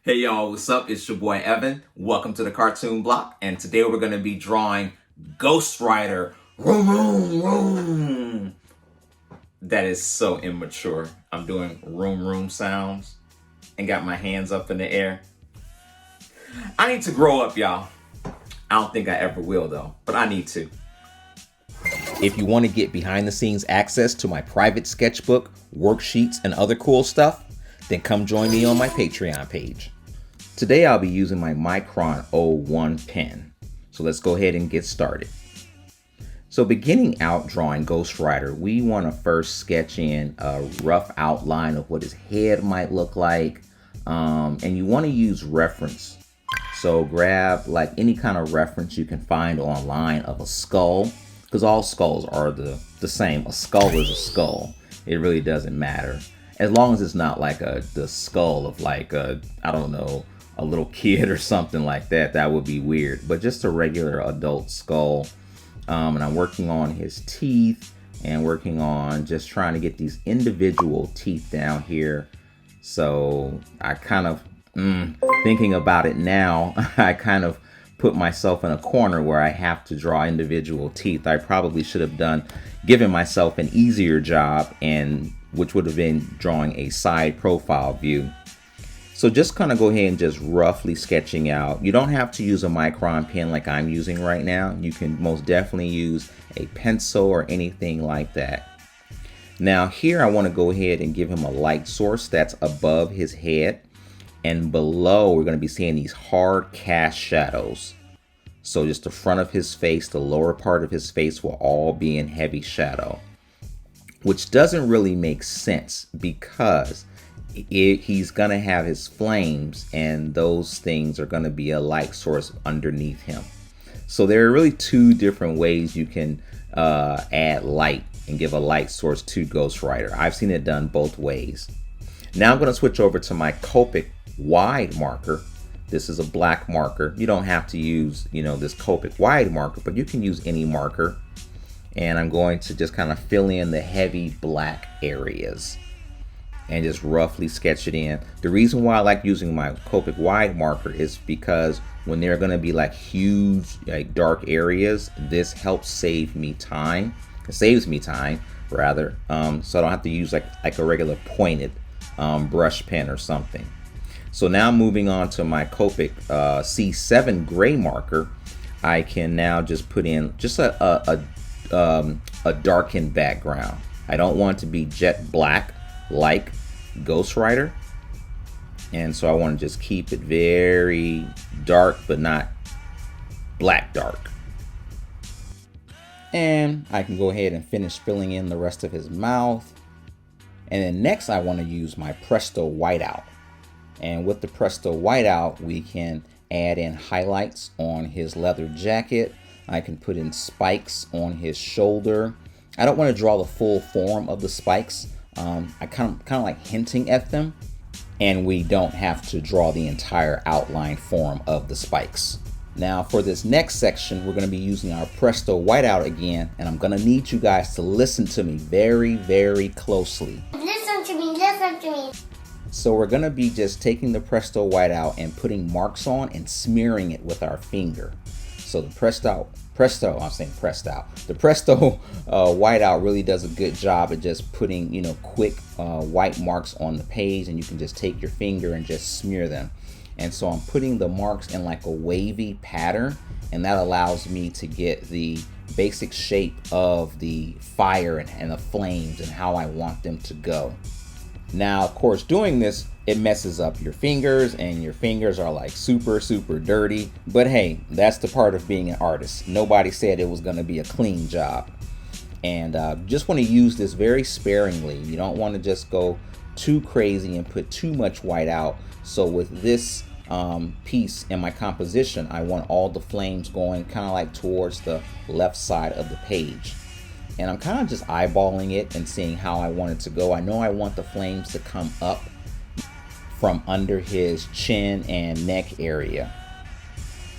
Hey y'all, what's up? It's your boy Evan. Welcome to the Cartoon Block, and today we're going to be drawing Ghost Rider. Room, room, room. That is so immature. I'm doing room sounds and got my hands up in the air. I need to grow up, y'all. I don't think I ever will though, but I need to. If you want to get behind the scenes access to my private sketchbook, worksheets, and other cool stuff, then come join me on my Patreon page. Today I'll be using my Micron 01 pen. So let's go ahead and get started. So beginning out drawing Ghost Rider, we want to first sketch in a rough outline of what his head might look like. And you want to use reference. So grab like any kind of reference you can find online of a skull, because all skulls are the same. A skull is a skull. It really doesn't matter. As long as it's not like the skull of like a, I don't know, a little kid or something like that. That would be weird. But just a regular adult skull. And I'm working on his teeth and working on just trying to get these individual teeth down here. So I kind of, thinking about it now, I kind of put myself in a corner where I have to draw individual teeth. I probably should have given myself an easier job, and which would have been drawing a side profile view. So just kind of go ahead and just roughly sketching out. You don't have to use a Micron pen like I'm using right now. You can most definitely use a pencil or anything like that. Now here I want to go ahead and give him a light source that's above his head. And below we're going to be seeing these hard cast shadows. So just the front of his face, the lower part of his face will all be in heavy shadow. Which doesn't really make sense because he's going to have his flames, and those things are going to be a light source underneath him. So there are really two different ways you can add light and give a light source to Ghost Rider. I've seen it done both ways. Now I'm going to switch over to my Copic wide marker. This is a black marker. You don't have to use, this Copic wide marker, but you can use any marker. And I'm going to just kind of fill in the heavy black areas and just roughly sketch it in. The reason why I like using my Copic wide marker is because when they're going to be like huge, like dark areas, this helps save me time. It saves me time rather, so I don't have to use like a regular pointed brush pen or something. So now moving on to my Copic C7 gray marker, I can now just put in just a darkened background. I don't want it to be jet black like Ghost Rider, and so I want to just keep it very dark but not black dark. And I can go ahead and finish filling in the rest of his mouth. And then next I want to use my Presto whiteout, and with the Presto whiteout we can add in highlights on his leather jacket. I can put in spikes on his shoulder. I don't want to draw the full form of the spikes. I kind of like hinting at them, and we don't have to draw the entire outline form of the spikes. Now for this next section, we're going to be using our Presto whiteout again, and I'm going to need you guys to listen to me very closely. Listen to me. So we're going to be just taking the Presto whiteout and putting marks on and smearing it with our finger. So the Presto whiteout really does a good job at just putting, quick white marks on the page, and you can just take your finger and just smear them. And so I'm putting the marks in like a wavy pattern, and that allows me to get the basic shape of the fire and the flames and how I want them to go. Now, of course, doing this, it messes up your fingers, and your fingers are like super dirty. But hey, that's the part of being an artist. Nobody said it was going to be a clean job. And just want to use this very sparingly. You don't want to just go too crazy and put too much white out. So with this piece in my composition, I want all the flames going kind of like towards the left side of the page. And I'm kind of just eyeballing it and seeing how I want it to go. I know I want the flames to come up from under his chin and neck area.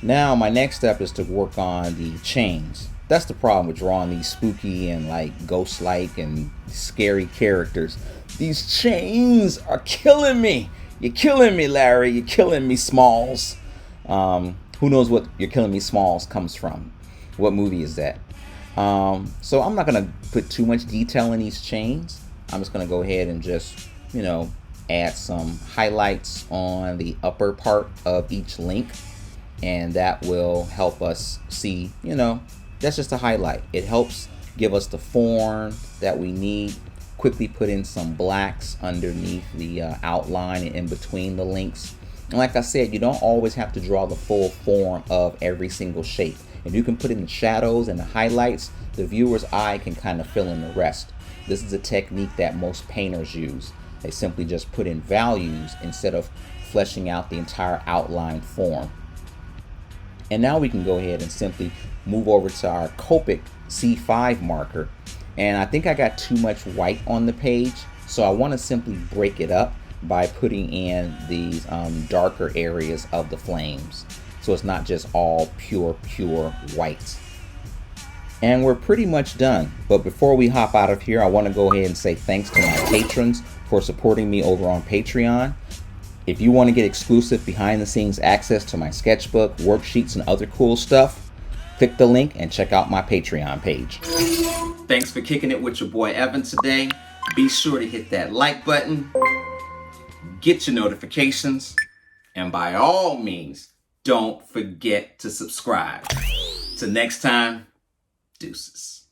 Now my next step is to work on the chains. That's the problem with drawing these spooky and like ghost-like and scary characters. These chains are killing me. You're killing me, Larry. You're killing me, Smalls. Who knows what You're Killing Me, Smalls comes from? What movie is that? So I'm not going to put too much detail in these chains. I'm just going to go ahead and just, add some highlights on the upper part of each link. And that will help us see, that's just a highlight. It helps give us the form that we need. Quickly put in some blacks underneath the outline and in between the links. And like I said, you don't always have to draw the full form of every single shape. If you can put in the shadows and the highlights, the viewer's eye can kind of fill in the rest. This is a technique that most painters use. They simply just put in values instead of fleshing out the entire outline form. And now we can go ahead and simply move over to our Copic C5 marker. And I think I got too much white on the page, so I want to simply break it up by putting in these darker areas of the flames. So it's not just all pure white. And we're pretty much done. But before we hop out of here, I want to go ahead and say thanks to my patrons for supporting me over on Patreon. If you want to get exclusive behind the scenes access to my sketchbook, worksheets, and other cool stuff, click the link and check out my Patreon page. Thanks for kicking it with your boy Evan today. Be sure to hit that like button, get your notifications, and by all means, don't forget to subscribe. Till next time, deuces.